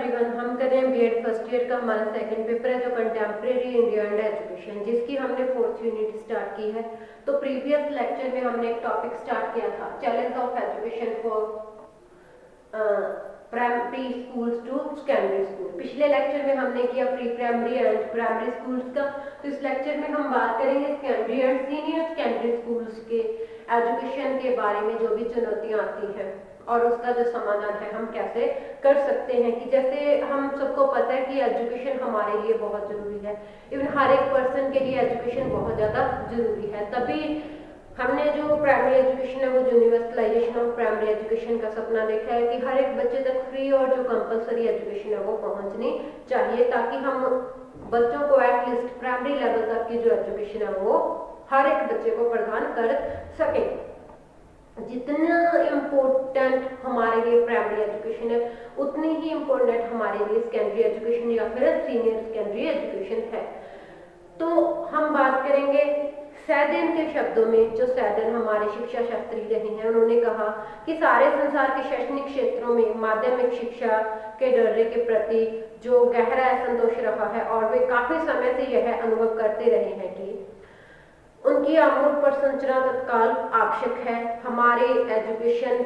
Everyone, हम कर रहे हैं बीएड फर्स्ट ईयर का हमारा सेकंड पेपर है जो कंटेम्प्रेरी इंडिया एंड एजुकेशन, जिसकी हमने 4th यूनिट स्टार्ट की है। तो प्रीवियस लेक्चर में हमने एक टॉपिक स्टार्ट किया था, challenge of education for pre schools to secondary school. पिछले लेक्चर में हमने किया pre primary and primary schools का। तो इस लेक्चर में हम बात करेंगे secondary and senior secondary schools के एजुकेशन के बारे में, जो भी चुनौतियां आती हैं और उसका जो समाधान है हम कैसे कर सकते हैं। कि जैसे हम सबको पता है कि एजुकेशन हमारे लिए बहुत जरूरी है, इवन हर एक पर्सन के लिए एजुकेशन बहुत ज़्यादा जरूरी है। तभी हमने जो प्राइमरी एजुकेशन है वो यूनिवर्सलाइजेशन ऑफ प्राइमरी एजुकेशन का सपना देखा है कि हर एक बच्चे तक फ्री और जो कंपलसरी एजुकेशन है वो पहुंचनी चाहिए, ताकि हम बच्चों को एटलीस्ट प्राइमरी लेवल तक की जो एजुकेशन है वो हर एक बच्चे को प्रदान कर सकें। जितना इम्पोर्टेंट हमारे लिए प्राइमरी एजुकेशन है उतनी ही इम्पोर्टेंट हमारे लिए सेकेंडरी एजुकेशन या फिर सीनियर सेकेंडरी एजुकेशन है। तो हम बात करेंगे सैदेन के शब्दों में। जो सैदेन हमारे शिक्षा शास्त्री रहे हैं, उन्होंने कहा कि सारे संसार के शैक्षणिक क्षेत्रों में माध्यमिक शिक्षा के दर्जे के प्रति जो गहरा असंतोष रहा है और वे काफी समय से यह अनुभव करते रहे हैं कि उनकी आमूल पर संरचना तत्काल आवश्यक है। हमारे एजुकेशन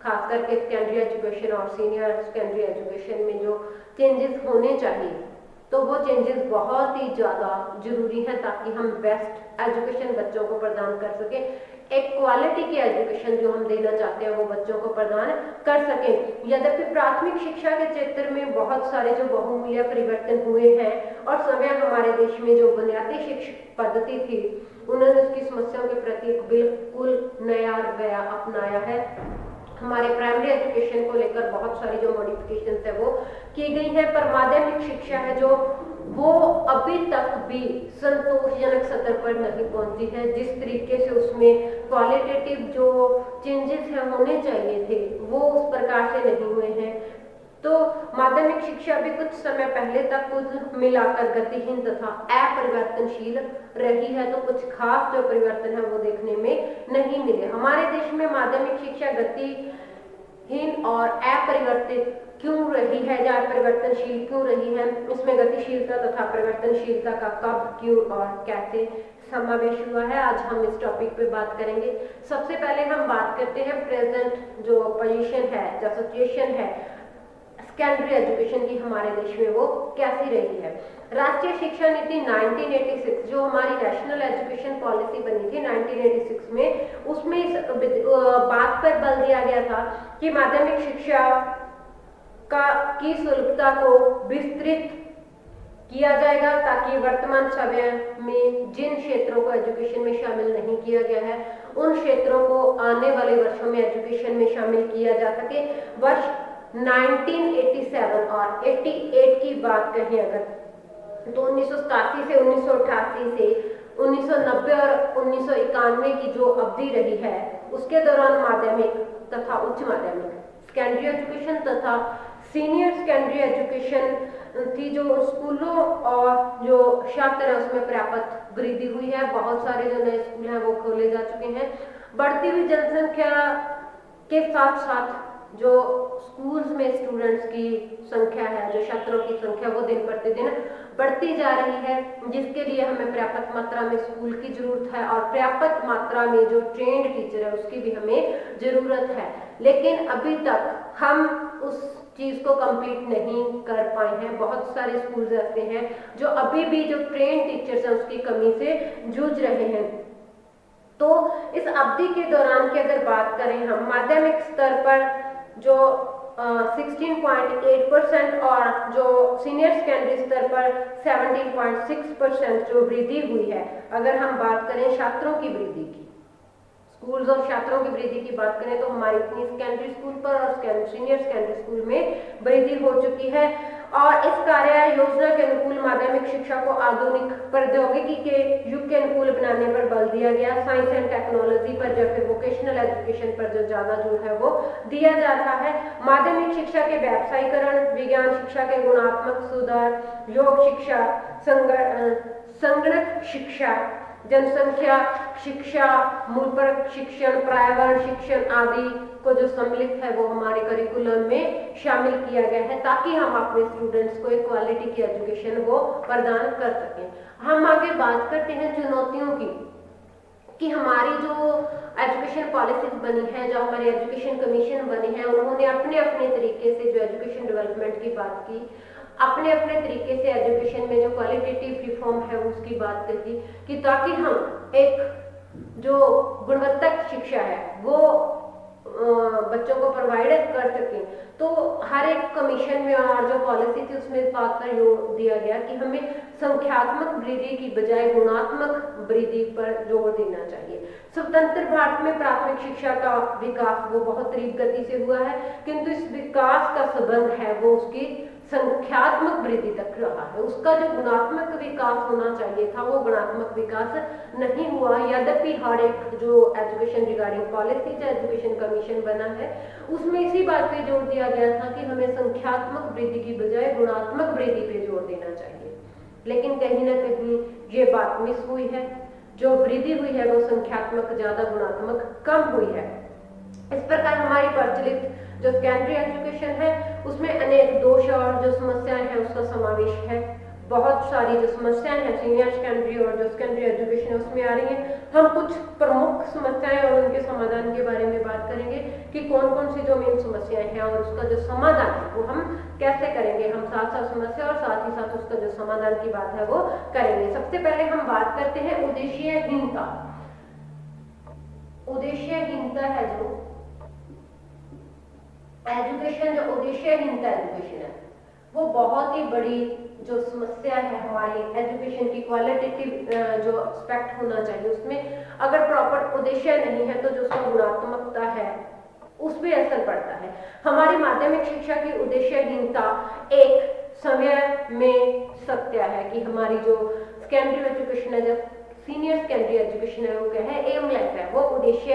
खास करके सेकेंडरी एजुकेशन और सीनियर सेकेंडरी एजुकेशन में जो चेंजेस होने चाहिए तो वो चेंजेस बहुत ही ज़्यादा जरूरी है, ताकि हम बेस्ट एजुकेशन बच्चों को प्रदान कर सकें। एक क्वालिटी की एजुकेशन जो हम देना चाहते हैं वो बच्चों को प्रदान कर सकें। यद्यपि प्राथमिक शिक्षा के क्षेत्र में बहुत सारे जो बहुमूल्य परिवर्तन हुए हैं और समय हमारे देश में जो बुनियादी शिक्षा पद्धति थी उन्होंने उसकी समस्याओं के प्रति एक बिल्कुल नया रवैया अपनाया है। हमारे प्राइमरी एजुकेशन को लेकर बहुत सारी जो मॉडिफिकेशंस है वो की गई है, पर माध्यमिक शिक्षा है जो वो अभी तक भी संतोषजनक स्तर पर नहीं पहुंची है। जिस तरीके से उसमें क्वालिटेटिव जो चेंजेस हैं होने चाहिए थे वो उस प्रकार से नहीं हुए हैं। तो माध्यमिक शिक्षा भी कुछ समय पहले तक कुछ मिलाकर गतिहीन तथा अपरिवर्तनशील रही है, तो कुछ खास जो परिवर्तन है वो देखने में नहीं मिले। हमारे देश में माध्यमिक शिक्षा गतिहीन और अपरिवर्तित क्यों रही है या परिवर्तनशील क्यों रही है, इसमें गतिशीलता तथा परिवर्तनशीलता का कब, क्यों और कैसे समावेश हुआ है, आज हम इस टॉपिक पे बात करेंगे। सबसे पहले हम बात करते हैं प्रेजेंट जो पोजीशन है, जो सिचुएशन है सेकेंडरी एजुकेशन की हमारे देश में वो कैसी रही है। राष्ट्रीय शिक्षा नीति 1986 जो हमारी नेशनल एजुकेशन पॉलिसी बनी थी 1986 में, उसमें इस बात पर बल दिया गया था कि माध्यमिक शिक्षा की सुलभता को विस्तृत किया जाएगा, ताकि वर्तमान समय में जिन क्षेत्रों को एजुकेशन में शामिल नहीं किया गया है उन क्षेत्रों को आने वाले वर्षों में एजुकेशन में शामिल किया जा सके। वर्ष 1987 और 88 की बात करें अगर तो 1987 से 1988 से 1990 और 1991 की जो अवधि रही है उसके दौरान माध्यमिक तथा उच्च माध्यमिक सेकेंडरी एजुकेशन तथा सीनियर सेकेंडरी एजुकेशन थी जो स्कूलों और जो छात्र है उसमें पर्याप्त वृद्धि हुई है। बहुत सारे जो नए स्कूल हैं वो खोले जा चुके हैं। बढ़ती हुई जनसंख्या के साथ साथ जो स्कूल्स में स्टूडेंट्स की संख्या है, जो छात्रों की संख्या वो दिन प्रतिदिन बढ़ती जा रही है, जिसके लिए हमें पर्याप्त मात्रा में स्कूल की जरूरत है और पर्याप्त मात्रा में जो ट्रेंड टीचर है उसकी भी हमें जरूरत है। लेकिन अभी तक हम उस चीज को कंप्लीट नहीं कर पाए हैं। बहुत सारे स्कूल्स ऐसे हैं जो अभी भी जो ट्रेंड टीचर्स हैं उसकी कमी से जूझ रहे हैं। तो इस अवधि के दौरान की अगर बात करें हम, माध्यमिक स्तर पर जो 16.8% और जो सीनियर सेकेंडरी स्तर पर 17.6% जो वृद्धि हुई है। अगर हम बात करें छात्रों की वृद्धि की, स्कूल्स और छात्रों की वृद्धि की बात करें तो हमारी इतनी सेकेंडरी स्कूल पर और सीनियर सेकेंडरी स्कूल में वृद्धि हो चुकी है। और इस कार्य योजना के अनुकूल माध्यमिक शिक्षा को आधुनिक प्रौद्योगिकी के युग के अनुकूल बनाने पर बल दिया गया। साइंस एंड टेक्नोलॉजी पर या फिर वोकेशनल एजुकेशन पर जो ज्यादा जोर है वो दिया जा रहा है। माध्यमिक शिक्षा के व्यावसायीकरण, विज्ञान शिक्षा के गुणात्मक सुधार, योग शिक्षा, संगणक शिक्षा जनसंख्या शिक्षा, मूल पर शिक्षण, पर्यावरण शिक्षण आदि को जो सम्मिलित है वो हमारे करिकुलम में शामिल किया गया है, ताकि हम अपने स्टूडेंट्स को एक क्वालिटी की एजुकेशन वो प्रदान कर सकें। हम आगे बात करते हैं चुनौतियों की, कि हमारी जो एजुकेशन पॉलिसीज बनी है, जो हमारे एजुकेशन कमीशन बने हैं, उन्होंने अपने अपने तरीके से जो एजुकेशन डेवलपमेंट की बात की, अपने अपने तरीके से एजुकेशन में जो क्वालिटेटिव रिफॉर्म है उसकी बात करी, कि ताकि हम एक जो गुणवत्ता की शिक्षा है वो बच्चों को प्रोवाइड कर सकें। तो हर एक कमीशन में और जो पॉलिसी थी उसमें इस बात पर जोर दिया गया कि हमें संख्यात्मक वृद्धि की बजाय गुणात्मक वृद्धि पर जोर देना चाहिए। स्वतंत्र भारत में प्राथमिक शिक्षा का विकास वो बहुत तीव्र गति से हुआ है, किंतु इस विकास का संबंध है वो उसकी संख्यात्मक वृद्धि तक रहा है। उसका जो गुणात्मक विकास होना चाहिए था वो गुणात्मक विकास नहीं हुआ। यद्यपि हर एक जो एजुकेशन रिगार्डिंग पॉलिसी जो एजुकेशन कमीशन बना है उसमें इसी बात पे जोर दिया गया था कि हमें संख्यात्मक वृद्धि की बजाय गुणात्मक वृद्धि पे जोर देना चाहिए, लेकिन कहीं ना कहीं ये बात मिस हुई है। जो वृद्धि हुई है वो संख्यात्मक ज्यादा, गुणात्मक कम हुई है। इस प्रकार हमारी प्रचलित जो सेकेंडरी एजुकेशन है उसमें अनेक दोष और जो समस्याएं हैं उसका समावेश है। बहुत सारी जो समस्याएं हैं सीनियर सेकेंडरी और जो सेकेंडरी एजुकेशन है उसमें आ रही हैं। हम कुछ प्रमुख समस्याएं और उनके समाधान के बारे में बात करेंगे कि कौन कौन सी जो मेन समस्याएं हैं और उसका जो समाधान है वो हम कैसे करेंगे। हम साथ साथ समस्या और साथ ही साथ उसका जो समाधान की बात है वो करेंगे। सबसे पहले हम बात करते हैं उद्देश्यहीनता। उद्देश्यहीनता है जो एजुकेशन, जो उद्देश्यहीनता एजुकेशन है वो बहुत ही बड़ी जो समस्या है हमारी एजुकेशन की। क्वालिटेटिव जो एस्पेक्ट होना चाहिए उसमें अगर प्रॉपर उद्देश्य नहीं है तो जो उसका गुणात्मकता है उस पर असर पड़ता है। हमारी माध्यमिक शिक्षा की उद्देश्यहीनता एक समय में सत्य है कि हमारी जो सेकेंडरी एजुकेशन है, जब सीनियर सेकेंडरी एजुकेशन है वो क्या है, एमलेस है, वो उद्देश्य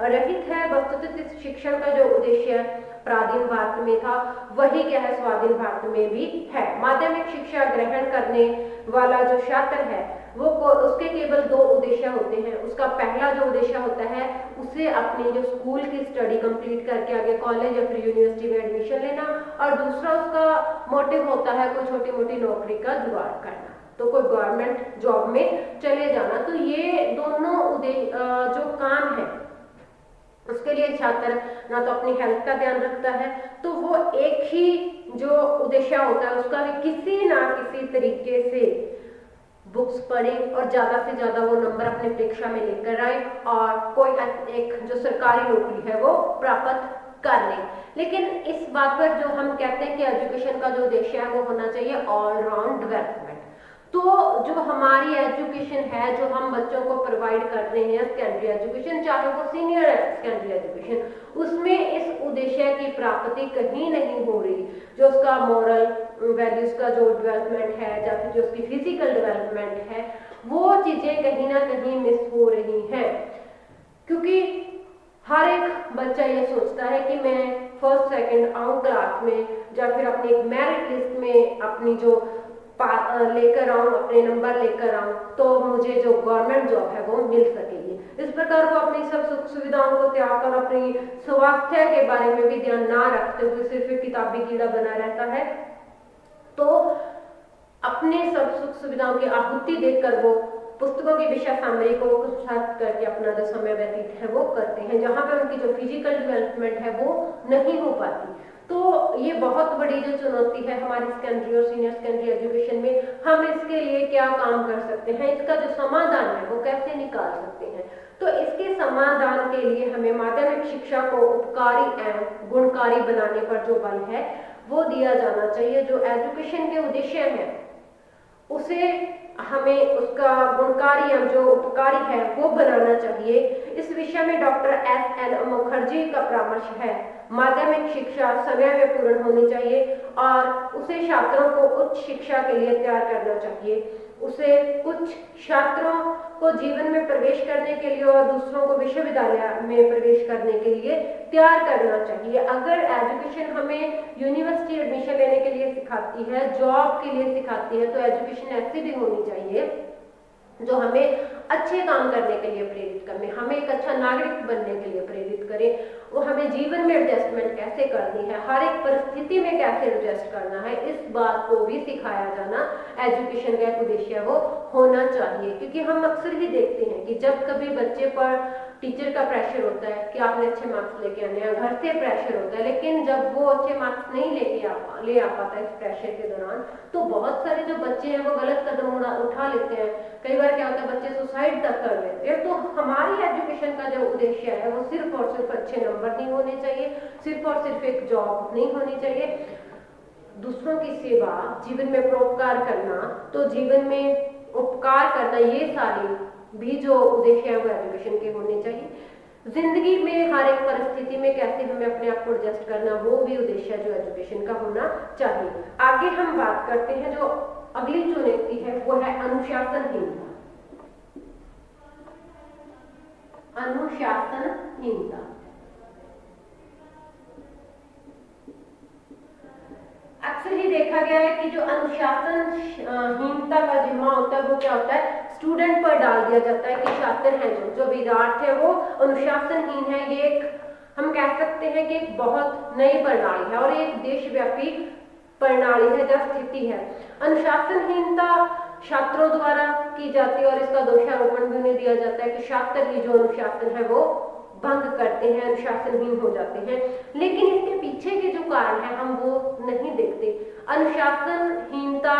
रहित है। वस्तुतः इस शिक्षण का जो उद्देश्य प्राचीन भारत में था वही क्या है स्वाधीन भारत में भी है। माध्यमिक शिक्षा ग्रहण करने वाला जो छात्र है वो उसके केवल दो उद्देश्य होते हैं। उसका पहला जो उद्देश्य होता है उसे अपनी जो स्कूल की स्टडी कंप्लीट करके आगे कॉलेज या फिर यूनिवर्सिटी में एडमिशन लेना, और दूसरा उसका मोटिव होता है कोई छोटी मोटी नौकरी का जुगाड़ करना, तो कोई गवर्नमेंट जॉब में चले जाना। तो ये दोनों जो काम है उसके लिए छात्र ना तो अपनी हेल्थ का ध्यान रखता है, तो वो एक ही जो उद्देश्य होता है उसका भी किसी ना किसी तरीके से बुक्स पढ़े और ज्यादा से ज्यादा वो नंबर अपने परीक्षा में लेकर आए और कोई एक जो सरकारी नौकरी है वो प्राप्त कर ले। लेकिन इस बात पर जो हम कहते हैं कि एजुकेशन का जो उद्देश्य है वो होना चाहिए ऑलराउंड डेवलपमेंट। तो जो हमारी एजुकेशन है जो हम बच्चों को प्रोवाइड कर रहे हैं सेकेंडरी एजुकेशन, चाहे वो सीनियर सेकेंडरी एजुकेशन, उसमें इस उद्देश्य की प्राप्ति कहीं नहीं हो रही। जो उसका मॉरल वैल्यूज का जो डेवलपमेंट है या फिर जो उसकी फिजिकल डेवलपमेंट है वो चीजें कहीं ना कहीं मिस हो रही हैं, क्योंकि हर एक बच्चा ये सोचता है कि मैं फर्स्ट सेकंड आऊं क्लास में या फिर अपनी एक मेरिट लिस्ट में अपनी जो लेकर आऊं, अपने नंबर लेकर आऊं तो मुझे जो गवर्नमेंट जॉब है वो मिल सकेगी। इस प्रकार वो अपनी सब सुख सुविधाओं को त्याग कर अपनी स्वास्थ्य के बारे में भी ध्यान ना रखते हुए सिर्फ एक किताबी कीड़ा बना रहता है, तो अपने सब सुख सुविधाओं की आहुति देकर वो पुस्तकों की विषय सामग्री को कुशल करके अपना जो समय व्यतीत है वो करते हैं, जहां पे उनकी जो फिजिकल डेवलपमेंट है वो नहीं हो पाती। तो ये बहुत बड़ी जो चुनौती है हमारी सेकेंडरी और सीनियर सेकेंडरी एजुकेशन में। हम इसके लिए क्या काम कर सकते हैं, इसका जो समाधान है वो कैसे निकाल सकते हैं। तो इसके समाधान के लिए हमें माध्यमिक शिक्षा को उपकारी एवं गुणकारी बनाने पर जो बल है वो दिया जाना चाहिए। जो एजुकेशन के उद्देश्य है उसे हमें उसका गुणकारी या जो उपकारी है वो बनाना चाहिए। इस विषय में डॉक्टर S.N. मुखर्जी का परामर्श है, माध्यमिक शिक्षा समय में पूर्ण होनी चाहिए और उसे छात्रों को उच्च शिक्षा के लिए तैयार करना चाहिए। उसे कुछ छात्रों को जीवन में प्रवेश करने के लिए और दूसरों को विश्वविद्यालय में प्रवेश करने के लिए तैयार करना चाहिए। अगर एजुकेशन हमें यूनिवर्सिटी एडमिशन लेने के लिए सिखाती है, जॉब के लिए सिखाती है, तो एजुकेशन ऐसी भी होनी चाहिए जो हमें अच्छे काम करने के लिए प्रेरित करें, हमें एक अच्छा नागरिक बनने के लिए प्रेरित करें, वो हमें जीवन में एडजस्टमेंट कैसे करनी है, हर एक परिस्थिति में कैसे एडजस्ट करना है, इस बात को भी सिखाया जाना एजुकेशन का एक उद्देश्य वो होना चाहिए। क्योंकि हम अक्सर ही देखते हैं कि जब कभी बच्चे पर टीचर का प्रेशर होता है कि आपने अच्छे मार्क्स लेके आने हैं, घर से प्रेशर होता है, लेकिन जब वो अच्छे मार्क्स नहीं ले आ पाता इस प्रेशर के दौरान, तो बहुत सारे जो बच्चे हैं वो गलत कदम उठा लेते हैं। कई बार क्या होता है, बच्चे सुसाइड तक कर लेते हैं। तो हमारी एजुकेशन का जो उद्देश्य है वो सिर्फ और सिर्फ अच्छे नंबर नहीं होने चाहिए, सिर्फ और सिर्फ एक जॉब नहीं होनी चाहिए, दूसरों की सेवा, जीवन में परोपकार करना, तो जीवन में उपकार करना, ये सारे भी जो उद्देश्य है वो एजुकेशन के होने चाहिए। जिंदगी में हर एक परिस्थिति में कैसे हमें अपने आप को एडजस्ट करना, वो भी उद्देश्य जो एजुकेशन का होना चाहिए। आगे हम बात करते हैं, जो अगली चुनौती है वो है अनुशासनहीनता। अनुशासनहीनता अक्सर ही देखा गया है कि जो अनुशासनहीनता का जिम्मा होता है वो क्या होता है, स्टूडेंट पर डाल दिया जाता है कि छात्र हैं जो विद्यार्थी है वो अनुशासनहीन है। ये एक हम कह सकते हैं कि एक बहुत नई प्रणाली है और एक देशव्यापी प्रणाली है या स्थिति है। अनुशासनहीनता छात्रों द्वारा की जाती है और इसका दोषारोपण भी उन्हें दिया जाता है कि छात्र की जो अनुशासन है वो भंग करते हैं, अनुशासनहीन हो जाते हैं। लेकिन इसके पीछे के जो कारण है हम वो नहीं देखते। अनुशासनहीनता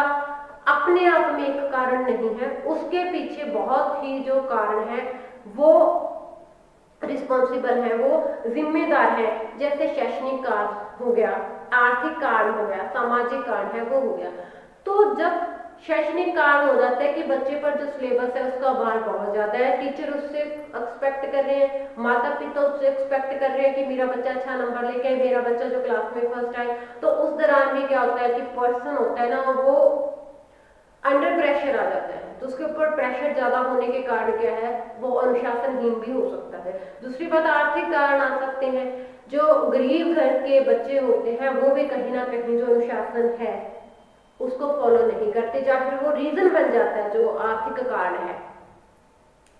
अपने आप में एक कारण नहीं है, उसके पीछे बहुत ही जो कारण है वो रिस्पॉन्सिबल है, वो जिम्मेदार है। जैसे शैक्षणिक कारण हो गया, आर्थिक कारण हो गया, सामाजिक कारण है वो हो गया। तो जब शैक्षणिक कारण हो जाता है कि बच्चे पर जो सिलेबस है उसका भार बहुत ज्यादा है, टीचर उससे एक्सपेक्ट कर रहे हैं, माता पिता उससे एक्सपेक्ट कर रहे हैं कि मेरा बच्चा अच्छा नंबर लेके आए, मेरा बच्चा जो क्लास में फर्स्ट आए। तो उस दौरान भी क्या होता है कि पर्सन होता है ना वो अंडर प्रेशर आ जाता है, तो उसके ऊपर प्रेशर ज्यादा होने के कारण क्या है, वो अनुशासनहीन भी हो सकता है। दूसरी बात, आर्थिक कारण आ सकते हैं। जो गरीब घर के बच्चे होते हैं वो भी कहीं ना कहीं जो अनुशासन है उसको फॉलो नहीं करते, या फिर वो रीजन बन जाता है जो आर्थिक कारण है।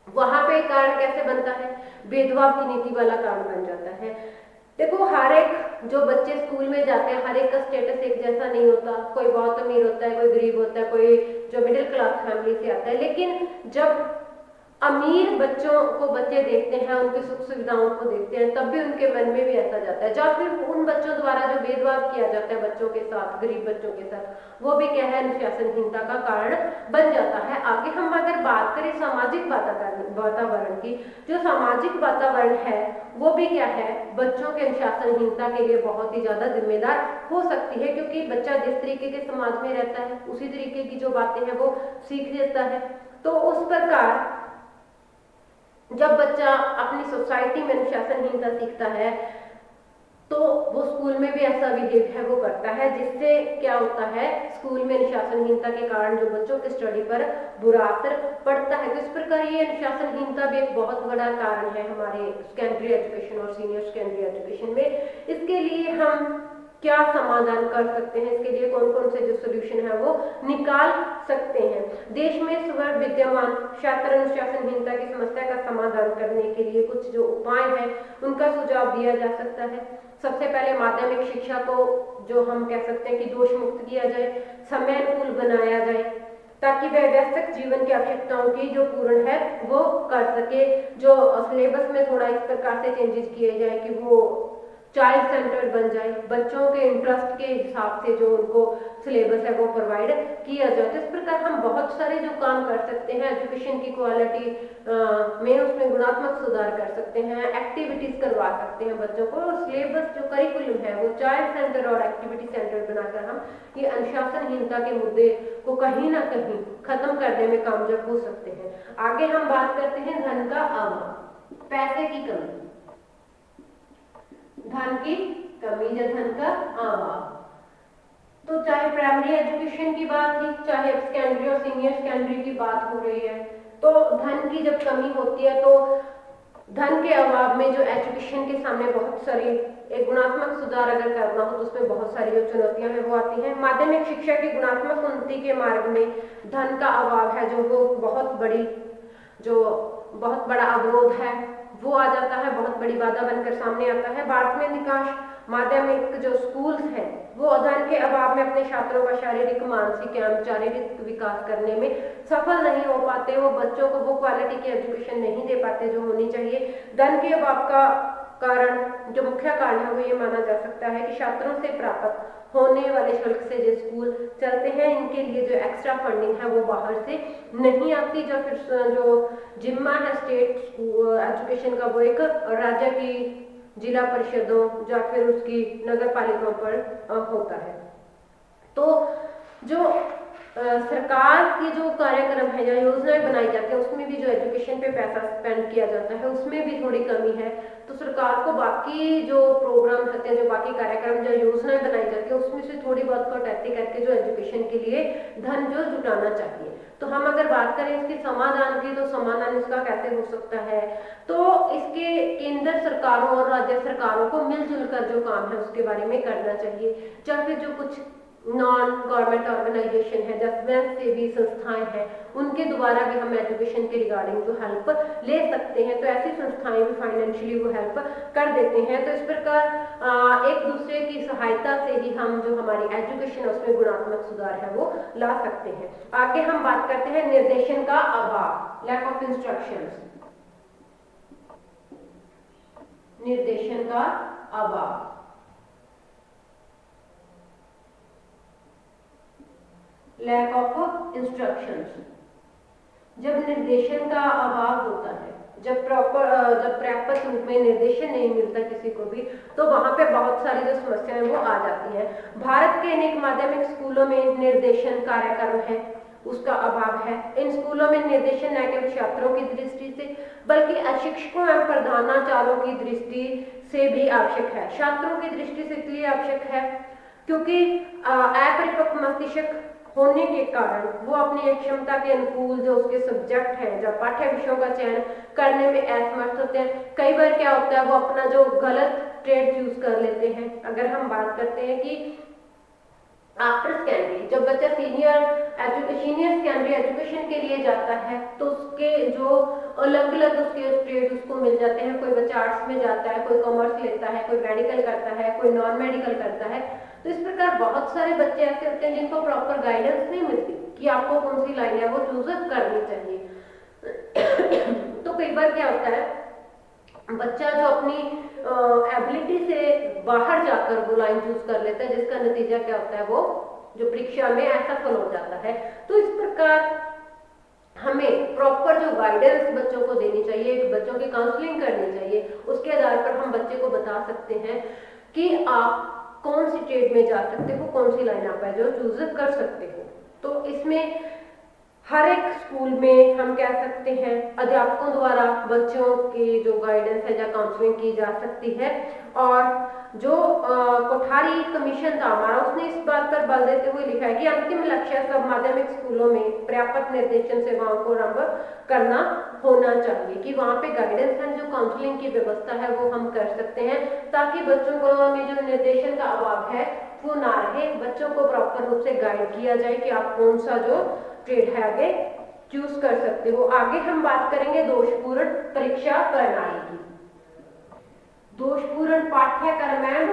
वहां पे कारण कैसे बनता है, भेदभाव की नीति वाला कारण बन जाता है। देखो, हर एक जो बच्चे स्कूल में जाते हैं हर एक का स्टेटस एक जैसा नहीं होता, कोई बहुत अमीर होता है, कोई गरीब होता है, कोई जो मिडिल क्लास फैमिली से आता है। लेकिन जब अमीर बच्चों को बच्चे देखते हैं, उनकी सुख सुविधाओं को देखते हैं, तब भी उनके मन में भी ऐसा जाता है। जब फिर उन बच्चों द्वारा जो भेदभाव किया जाता है बच्चों के साथ, गरीब बच्चों के साथ, वो भी क्या है, अनुशासनहीनता का कारण बन जाता है। आगे हम अगर बात करें सामाजिक वातावरण की, जो सामाजिक वातावरण है वो भी क्या है, बच्चों के अनुशासनहीनता के लिए बहुत ही ज्यादा जिम्मेदार हो सकती है। क्योंकि बच्चा जिस तरीके के समाज में रहता है उसी तरीके की जो बातें हैं वो सीख लेता है। तो उस प्रकार जब बच्चा अपनी सोसाइटी में अनुशासनहीनता सीखता है तो वो स्कूल में भी ऐसा बिहेव है वो करता है, जिससे क्या होता है, स्कूल में अनुशासनहीनता के कारण जो बच्चों की स्टडी पर बुरा असर पड़ता है। तो इस प्रकार ये अनुशासनहीनता भी एक बहुत बड़ा कारण है हमारे सेकेंडरी एजुकेशन और सीनियर सेकेंडरी एजुकेशन में। इसके लिए हम क्या समाधान कर सकते हैं, इसके लिए कौन कौन से जो सोल्यूशन है वो निकाल सकते हैं। देश में स्वर विद्यमान छात्र अनुशासनहीनता की समस्या का समाधान करने के लिए कुछ जो उपाय हैं उनका सुझाव दिया जा सकता है। सबसे पहले माध्यमिक शिक्षा को जो हम कह सकते हैं कि दोष मुक्त किया जाए, समय अनुकूल बनाया जाए ताकि वह व्यस्तक जीवन की आवश्यकताओं की जो पूर्ण है वो कर सके। जो सिलेबस में थोड़ा इस प्रकार से चेंजेस किए जाए कि वो चाइल्ड सेंटर बन जाए, बच्चों के इंटरेस्ट के हिसाब से जो उनको सिलेबस है वो प्रोवाइड किया जाए। तो इस प्रकार हम बहुत सारे जो काम कर सकते हैं एजुकेशन की क्वालिटी में, उसमें गुणात्मक सुधार कर सकते हैं, एक्टिविटीज करवा सकते हैं बच्चों को, और सिलेबस जो करिकुलम है वो चाइल्ड सेंटर और एक्टिविटी सेंटर बनाकर हम ये अनुशासनहीनता के मुद्दे को कहीं ना कहीं खत्म करने में कामयाब हो सकते हैं। आगे हम बात करते हैं धन का अभाव, पैसे की कमी, धन की कमी या धन का अभाव। तो चाहे प्राइमरी एजुकेशन की बात थी, चाहे सेकेंडरी और सीनियर सेकेंडरी की बात हो रही है, तो धन की जब कमी होती है तो धन के अभाव में जो एजुकेशन के सामने बहुत सारी एक गुणात्मक सुधार अगर करना हो तो उसमें बहुत सारी जो चुनौतियां हैं वो आती हैं। माध्यमिक शिक्षा की गुणात्मक उन्नति के मार्ग में धन का अभाव है जो वो जो बहुत बड़ा अवरोध है वो आ जाता है, बहुत बड़ी बाधा बनकर सामने आता है। भारत में अधिकांश माध्यमिक जो स्कूल्स हैं वो धन के अभाव में अपने छात्रों का शारीरिक, मानसिक एवं शारीरिक विकास करने में सफल नहीं हो पाते। वो बच्चों को वो क्वालिटी की एजुकेशन नहीं दे पाते जो होनी चाहिए। धन के अभाव का कारण जो मुख्य कारण है वो ये माना जा सकता है कि छात्रों से प्राप्त होने वाले शुल्क से जो स्कूल चलते हैं इनके लिए जो एक्स्ट्रा फंडिंग है वो बाहर से नहीं आती। जो फिर जो जिम्मा है स्टेट एजुकेशन का वो एक राज्य की जिला परिषदों या फिर उसकी नगर पालिकाओं पर होता है। तो जो सरकार की जो कार्यक्रम है या योजनाएं बनाई जाती है उसमें भी जो एजुकेशन पे पैसा स्पेंड किया जाता है उसमें भी थोड़ी कमी है। तो सरकार को बाकी जो प्रोग्राम होते हैं, जो बाकी कार्यक्रम या योजनाएं बनाई जाती है उसमें से थोड़ी बहुत कटौती करके जो एजुकेशन के लिए धन जो जुटाना चाहिए। तो हम अगर बात करें इसके समाधान की तो समाधान इसका कैसे हो सकता है, तो इसके केंद्र सरकारों और राज्य सरकारों को मिलजुल कर जो काम है उसके बारे में करना चाहिए। या फिर जो कुछ नॉन गवर्नमेंट ऑर्गेनाइजेशन है, स्वयं सेवी संस्थाएं हैं, उनके द्वारा भी हम एजुकेशन के रिगार्डिंग जो हेल्प ले सकते हैं। तो ऐसी संस्थाएं भी फाइनेंशियली वो हेल्प कर देते हैं। तो इस प्रकार एक दूसरे की सहायता से ही हम जो हमारी एजुकेशन है उसमें गुणात्मक सुधार है वो ला सकते हैं। आगे हम बात करते हैं निर्देशन का अभाव, लैक ऑफ इंस्ट्रक्शंस। निर्देशन का अभाव, लैक ऑफ इंस्ट्रक्शंस। जब निर्देशन का अभाव होता है, जब पर्याप्त रूप में निर्देशन नहीं मिलता किसी को भी, तो वहां पे बहुत सारी जो समस्याएं वो आ जाती हैं। भारत के अनेक माध्यमिक स्कूलों में निर्देशन कार्यक्रम है उसका अभाव है। इन स्कूलों में निर्देशन न केवल छात्रों की दृष्टि से बल्कि शिक्षकों एवं प्रधानाचार्यों की दृष्टि से भी आवश्यक है। छात्रों की दृष्टि से इसलिए आवश्यक है क्योंकि अपरिपक्व मस्तिष्क होने के कारण वो अपनी क्षमता के अनुकूल जो उसके सब्जेक्ट हैं, जब पाठ्य विषयों का चयन करने में असमर्थ होते हैं। कई बार क्या होता है वो अपना जो गलत ट्रेड चूज कर लेते हैं। अगर हम बात करते हैं कि आफ्टर सेकेंडरी जब बच्चा सीनियर सेकेंडरी एजुकेशन के लिए जाता है तो उसके जो अलग अलग उसके ट्रेड उसको मिल जाते हैं। कोई बच्चा आर्ट्स में जाता है, कोई कॉमर्स लेता है, कोई मेडिकल करता है, कोई नॉन मेडिकल करता है। तो इस प्रकार बहुत सारे बच्चे ऐसे होते हैं जिनको प्रॉपर गाइडेंस नहीं मिलती कि आपको कौन सी लाइन है वो चूज करनी चाहिए। तो कई बार क्या होता है बच्चा जो अपनी एबिलिटी से बाहर जाकर वो लाइन चूज कर लेता है, जिसका नतीजा क्या होता है वो जो परीक्षा में असफल हो जाता है। तो इस प्रकार हमें प्रॉपर जो गाइडेंस बच्चों को देनी चाहिए, बच्चों की काउंसलिंग करनी चाहिए। उसके आधार पर हम बच्चे को बता सकते हैं कि आप कौन सी ट्रेड में जा सकते हो, कौन सी लाइन आप है जो चूज कर सकते हो। तो इसमें हर एक स्कूल में हम कह सकते हैं अध्यापकों द्वारा बच्चों की जो गाइडेंस है या काउंसलिंग की जा सकती है। और जो कोठारी कमीशन था हमारा उसने इस बात पर बल देते हुए लिखा है कि अंतिम लक्ष्य सब माध्यमिक स्कूलों में पर्याप्त निर्देशन सेवाओं को आरंभ करना होना चाहिए कि वहाँ पे गाइडेंस एंड जो काउंसलिंग की व्यवस्था है वो हम कर सकते हैं ताकि बच्चों को में जो निर्देशन का अभाव है वो ना रहे। बच्चों को प्रॉपर रूप से गाइड किया जाए कि आप कौन सा जो ट्रेड है आगे चूज कर सकते हो। आगे हम बात करेंगे दोषपूर्ण परीक्षा प्रणाली की। दोषपूर्ण पाठ्यक्रम एवं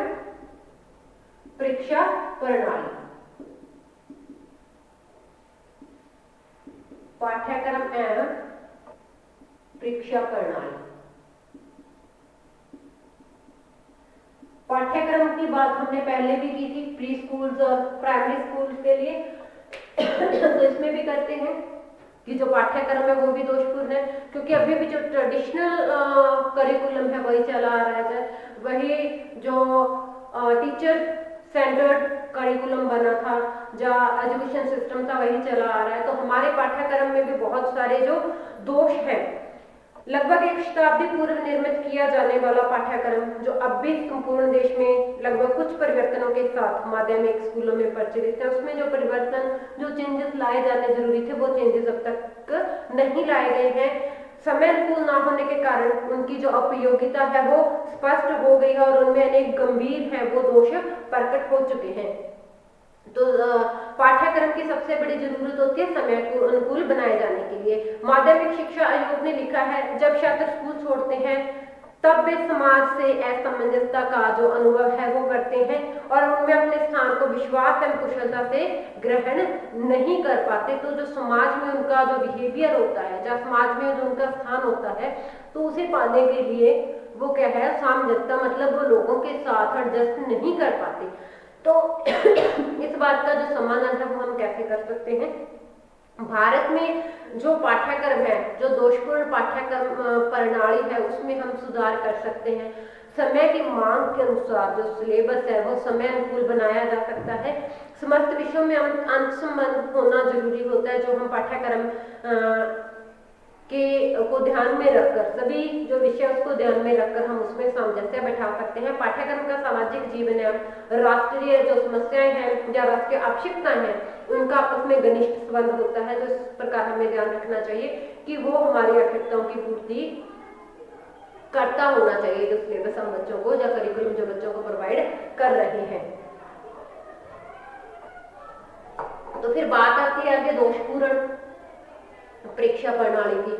परीक्षा प्रणाली, पाठ्यक्रम एवं परीक्षा प्रणाली। पाठ्यक्रम की बात हमने पहले भी की थी प्री स्कूल्स और प्राइमरी स्कूल्स के लिए। तो इसमें भी करते हैं कि जो पाठ्यक्रम है वो भी दोषपूर्ण है क्योंकि अभी भी जो ट्रेडिशनल करिकुलम है वही चला आ रहा है, वही जो टीचर सेंटर्ड करिकुलम बना था, जो एजुकेशन सिस्टम था वही चला आ रहा है। तो हमारे पाठ्यक्रम में भी बहुत सारे जो दोष हैं, लगभग एक शताब्दी पूर्व निर्मित किया जाने वाला पाठ्यक्रम जो अब भी संपूर्ण देश में लगभग कुछ परिवर्तनों के साथ माध्यमिक स्कूलों में प्रचलित है, उसमें जो परिवर्तन जो चेंजेस लाए जाने जरूरी थे वो चेंजेस अब तक नहीं लाए गए हैं। समय अनुकूल ना होने के कारण उनकी जो उपयोगिता है वो स्पष्ट हो गई है और उनमें अनेक गंभीर है वो दोष प्रकट हो चुके हैं। तो पाठ्यक्रम की सबसे बड़ी जरूरत होती है समय को अनुकूल बनाए जाने के लिए। माध्यमिक शिक्षा आयोग ने लिखा है, जब छात्र स्कूल छोड़ते हैं तब वे समाज से असमंजसता का जो अनुभव है वो करते हैं और उनमें अपने स्थान को विश्वास एवं कुशलता से ग्रहण नहीं कर पाते। तो जो समाज में उनका जो बिहेवियर होता है, जब समाज में जो उनका स्थान होता है, तो उसे पाने के लिए वो क्या है, सामंजस्य, मतलब वो लोगों के साथ एडजस्ट नहीं कर पाते। तो इस बात का जो समाधान है वो हम कैसे कर सकते हैं? भारत में जो पाठ्यक्रम है, जो दोषपूर्ण पाठ्यक्रम प्रणाली है, उसमें हम सुधार कर सकते हैं। समय की मांग के अनुसार जो सिलेबस है वो समय अनुकूल बनाया जा सकता है। समस्त विषयों में अंत संबंध होना जरूरी होता है। जो हम पाठ्यक्रम को ध्यान में रखकर, सभी जो विषय उसको ध्यान में रखकर हम उसमें सामंजस्य बैठा सकते हैं। पाठ्यक्रम का सामाजिक जीवन है, राष्ट्रीय जो समस्याएं हैं या राष्ट्रीय आवश्यकताएं हैं, उनका आपस में घनिष्ठ संबंध होता है। तो इस प्रकार हमें ध्यान रखना चाहिए कि वो हमारी आवश्यकताओं की पूर्ति करता होना चाहिए, जो सिलेबस हम बच्चों को या करिकुलम जो बच्चों को प्रोवाइड कर रहे हैं। तो फिर बात आती है आगे दोषपूर्ण परीक्षा प्रणाली की।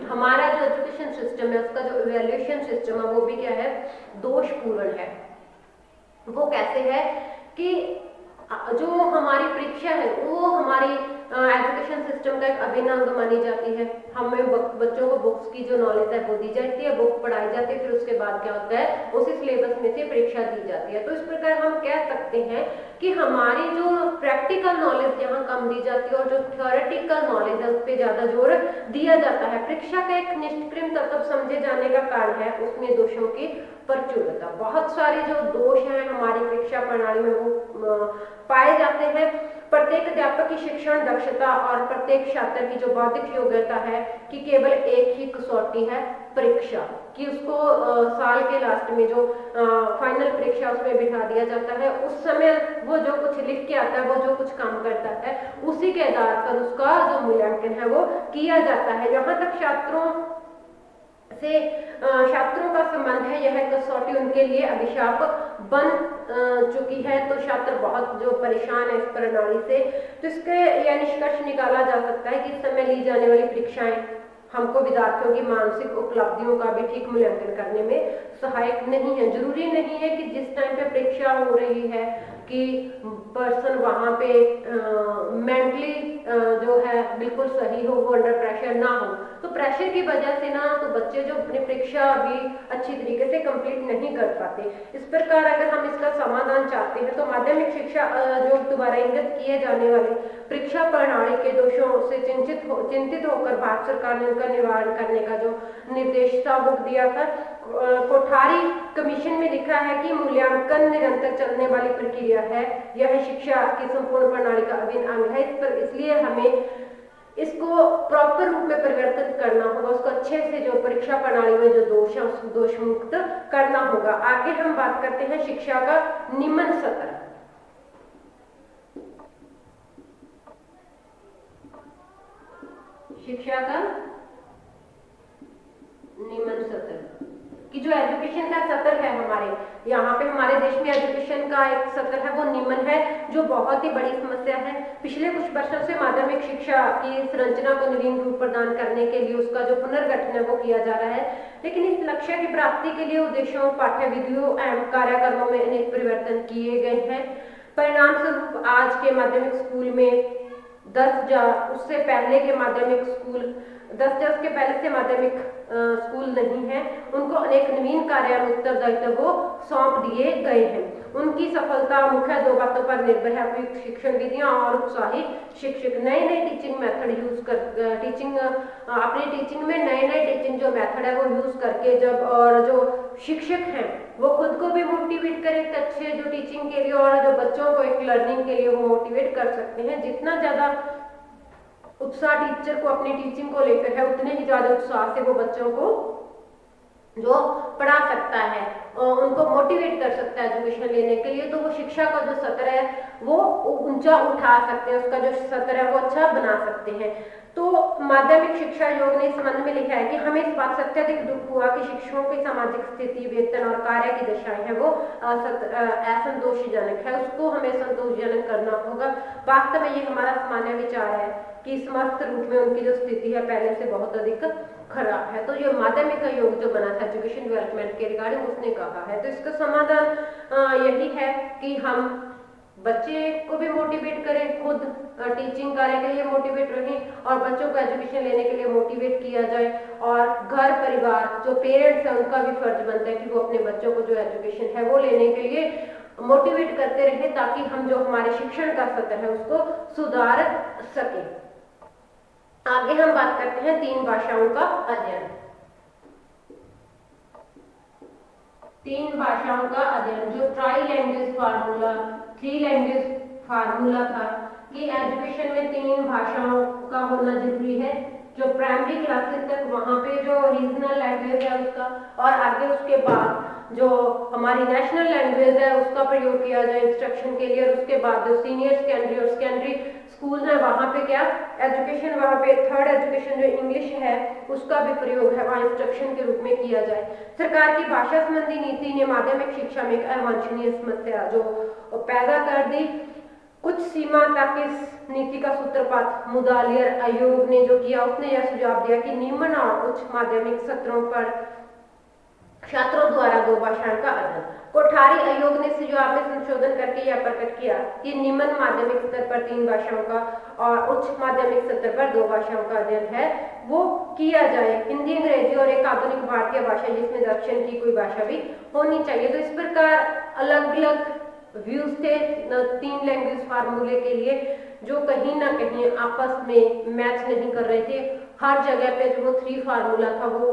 हमारा जो एजुकेशन सिस्टम है, उसका जो इवैल्यूएशन सिस्टम है, वो भी क्या है, दोषपूर्ण है। वो कैसे है कि जो हमारी परीक्षा है वो हमारी एजुकेशन सिस्टम का एक अभिन्न अंग मानी जाती है। हमें बच्चों को बुक्स की जो नॉलेज है वो दी जाती है, बुक पढ़ाई जाती है, फिर उसके बाद क्या होता है, उसी सिलेबस में से परीक्षा दी जाती है। तो इस प्रकार हम कह सकते हैं कि हमारी जो प्रैक्टिकल नॉलेज यहाँ कम दी जाती है और जो थ्योरेटिकल नॉलेज है उस पर ज्यादा जोर दिया जाता है। परीक्षा का एक निष्क्रिय तत्व समझे जाने का कारण है उसमें दोषों की प्रचुरता। बहुत सारे जो दोष हैं हमारी परीक्षा प्रणाली में वो पाए जाते हैं। प्रत्येक अध्यापक की शिक्षण दक्षता और प्रत्येक छात्र की जो बौद्धिक योग्यता है कि केवल एक ही कसौटी है, परीक्षा कि उसको साल के लास्ट में जो फाइनल परीक्षा उसमें बिठा दिया जाता है। उस समय वो जो कुछ लिख के आता है, वो जो कुछ काम करता है, उसी के आधार पर उसका जो मूल्यांकन है वो किया जाता है। यहाँ तक छात्रों का संबंध है, यह कसौटी उनके लिए अभिशाप बन चुकी है। तो छात्र बहुत जो परेशान है इस प्रणाली से। तो इसके यह निष्कर्ष निकाला जा सकता है कि इस समय ली जाने वाली परीक्षाएं हमको विद्यार्थियों की मानसिक उपलब्धियों का भी ठीक मूल्यांकन करने में सहायक नहीं है। जरूरी नहीं है कि जिस टाइम पे परीक्षा हो रही है कि पर्सन वहां पे मेंटली जो है बिल्कुल सही हो, वो अंडर प्रेशर ना हो। तो प्रेशर की वजह से ना तो बच्चे जो अपनी परीक्षा भी अच्छी तरीके से कंप्लीट नहीं कर पाते। इस प्रकार अगर हम इसका समाधान चाहते हैं तो माध्यमिक शिक्षा जो दोबारा इंगित किए जाने वाले परीक्षा प्रणाली के दोषों से चिंतित होकर भारत सरकार ने उनका निवारण करने का जो निर्देश था वो दिया था। कोठारी कमीशन में लिखा है कि मूल्यांकन निरंतर चलने वाली प्रक्रिया है, यह शिक्षा की संपूर्ण प्रणाली का अभिन्न अंग है। इस पर इसलिए हमें इसको प्रॉपर रूप में परिवर्तित करना होगा, उसको अच्छे से जो परीक्षा प्रणाली में जो दोष है उसको दोष मुक्त करना होगा। आगे हम बात करते हैं शिक्षा का निम्न सत्र। शिक्षा का निम्न सत्र कि जो एजुकेशन का सत्र है हमारे यहाँ पे, हमारे देश में एजुकेशन का एक सत्र है वो निम्न है, जो बहुत ही बड़ी समस्या है। पिछले कुछ वर्षों से माध्यमिक शिक्षा की संरचना को नवीन रूप प्रदान करने के लिए उसका जो पुनर्गठन है वो किया जा रहा है, लेकिन इस लक्ष्य की प्राप्ति के लिए उद्देश्यों, पाठ्यविधियों एवं कार्यक्रमों में अनेक परिवर्तन किए गए हैं। परिणाम स्वरूप आज के माध्यमिक स्कूल में 10 या उससे पहले के माध्यमिक स्कूल 10 या उसके पहले से माध्यमिक स्कूल नहीं है, उनको अनेक नवीन कार्य और उत्तरदायित्व वो सौंप दिए गए हैं। उनकी सफलता मुख्य 2 बातों पर निर्भर है, उपयुक्त शिक्षण विधियां और उत्साही शिक्षक। नए नए टीचिंग मेथड यूज कर अपनी टीचिंग में नए टीचिंग जो मेथड है वो यूज करके जब और जो शिक्षक हैं वो खुद को भी मोटिवेट करें एक अच्छे जो टीचिंग के लिए और जो बच्चों को एक लर्निंग के लिए वो मोटिवेट कर सकते हैं। जितना ज्यादा उत्साह टीचर को अपनी टीचिंग को लेकर है, उतने ही ज्यादा उत्साह से वो बच्चों को जो पढ़ा सकता है, उनको मोटिवेट कर सकता है एजुकेशन लेने के लिए, तो वो शिक्षा का जो स्तर है वो ऊंचा उठा सकते हैं, उसका जो स्तर है वो अच्छा बना सकते हैं। तो माध्यमिक शिक्षा आयोग ने इस संबंध में लिखा है कि हमें इस बात से अत्यधिक दुख हुआ कि शिक्षकों की सामाजिक स्थिति, वेतन और कार्य की दशाएं है वो असंतोषजनक है, उसको हमें संतोषजनक करना होगा। वास्तव में ये हमारा सामान्य विचार है कि समस्त रूप में उनकी जो स्थिति है पहले से बहुत अधिक खराब है। तो ये माध्यमिक आयोग जो बना था एजुकेशन डेवलपमेंट के रिगार्डिंग, उसने कहा है। तो इसका समाधान यही है कि हम बच्चे को भी मोटिवेट करें, खुद टीचिंग कार्य के लिए मोटिवेट रहें और बच्चों को एजुकेशन लेने के लिए मोटिवेट किया जाए। और घर परिवार जो पेरेंट्स हैं उनका भी फर्ज बनता है कि वो अपने बच्चों को जो एजुकेशन है वो लेने के लिए मोटिवेट करते रहे, ताकि हम जो हमारे शिक्षण का स्तर है उसको सुधार सके। आगे हम बात करते हैं 3 भाषाओं का अध्ययन। 3 भाषाओं का अध्ययन, जो try language formula, 3 language formula था कि एजुकेशन में 3 भाषाओं का होना जरूरी है। जो प्राइमरी क्लासेस तक वहाँ पे जो रीजनल लैंग्वेज है उसका, और आगे उसके बाद जो हमारी नेशनल लैंग्वेज है उसका प्रयोग किया जाए इंस्ट्रक्शन के लिए। और उसके बाद जो सीनियर सेकेंडरी और सेकेंडरी स्कूल है वहाँ पे क्या एजुकेशन, वहाँ पे थर्ड एजुकेशन जो इंग्लिश है उसका भी प्रयोग है वहाँ इंस्ट्रक्शन के रूप में किया जाए। सरकार की भाषा संबंधी नीति ने माध्यमिक शिक्षा में एक अवांछनीय समस्या जो पैदा कर दी। कुछ सीमा तक इस नीति का सूत्रपात मुदालियर आयोग ने जो किया, उसने यह सुझाव दिया कि निम्न और उच्च माध्यमिक सत्रों पर छात्रों द्वारा 2 भाषाओं का अध्ययन। कोठारी आयोग ने सुझाव में संशोधन करके यह प्रकट किया कि निम्न माध्यमिक स्तर पर 3 भाषाओं का और उच्च माध्यमिक स्तर पर 2 भाषाओं का अध्ययन है वो किया जाए। हिंदी, अंग्रेजी और एक आधुनिक भारतीय भाषा जिसमें दक्षिण की कोई भाषा भी होनी चाहिए। तो इस प्रकार अलग अलग व्यूज थे 3 लैंग्वेज फार्मूले के लिए, जो कहीं ना कहीं आपस में मैच नहीं कर रहे थे। हर जगह पे जो 3 फार्मूला था वो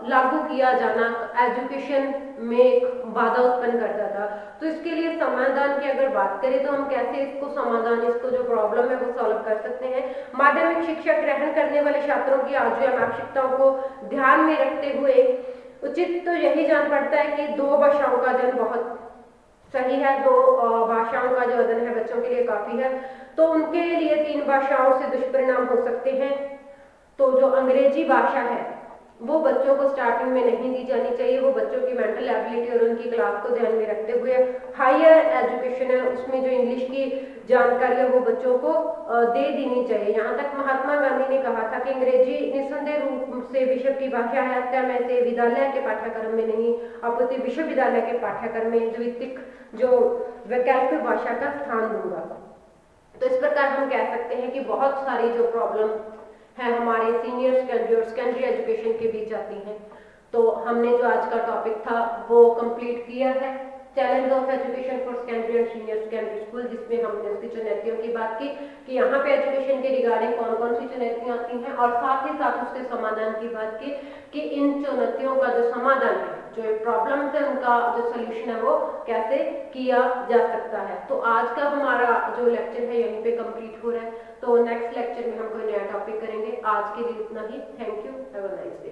लागू किया जाना एजुकेशन में एक बाधा उत्पन्न करता था। तो इसके लिए समाधान की अगर बात करें तो हम कैसे इसको समाधान, इसको जो प्रॉब्लम है वो सॉल्व कर सकते हैं। माध्यमिक शिक्षा ग्रहण करने वाले छात्रों की आजीवन आवश्यकताओं को ध्यान में रखते हुए उचित तो यही जान पड़ता है कि 2 भाषाओं का अध्ययन बहुत सही है। 2 भाषाओं का जो अध्ययन है बच्चों के लिए काफी है। तो उनके लिए 3 भाषाओं से दुष्परिणाम हो सकते हैं। तो जो अंग्रेजी भाषा है वो बच्चों को स्टार्टिंग में नहीं दी जानी चाहिए, वो बच्चों की मेंटल एबिलिटी और उनकी क्लास को ध्यान में रखते हुए हायर एजुकेशन है उसमें जो इंग्लिश की जानकारी है वो बच्चों को दे देनी चाहिए। यहाँ तक महात्मा गांधी ने कहा था कि अंग्रेजी निस्संदेह रूप से विश्व की भाषा है, अतः मैं इसे विद्यालय के पाठ्यक्रम में नहीं अपितु विश्वविद्यालय के पाठ्यक्रम में द्वितीयक जो वैकल्पिक भाषा का स्थान दूंगा। तो इस प्रकार हम कह सकते हैं कि बहुत सारी जो प्रॉब्लम है हमारे सीनियर सेकेंडरी और सेकेंडरी एजुकेशन के बीच आती हैं। तो हमने जो आज का टॉपिक था वो कंप्लीट किया है, challenge of education for secondary and senior secondary school, जिसमें हमने उसकी चुनौतियों की बात की कि यहाँ पे एजुकेशन के रिगार्डिंग कौन कौन सी चुनौतियाँ आती हैं, और साथ ही साथ उसके समाधान की बात की कि इन चुनौतियों का जो समाधान है, जो प्रॉब्लम्स है उनका जो सोल्यूशन है वो कैसे किया जा सकता है। तो आज का हमारा जो लेक्चर है यहीं पे कंप्लीट हो रहा है। तो नेक्स्ट लेक्चर में हम कोई नया टॉपिक करेंगे। आज के लिए इतना ही। Thank you, have a nice day.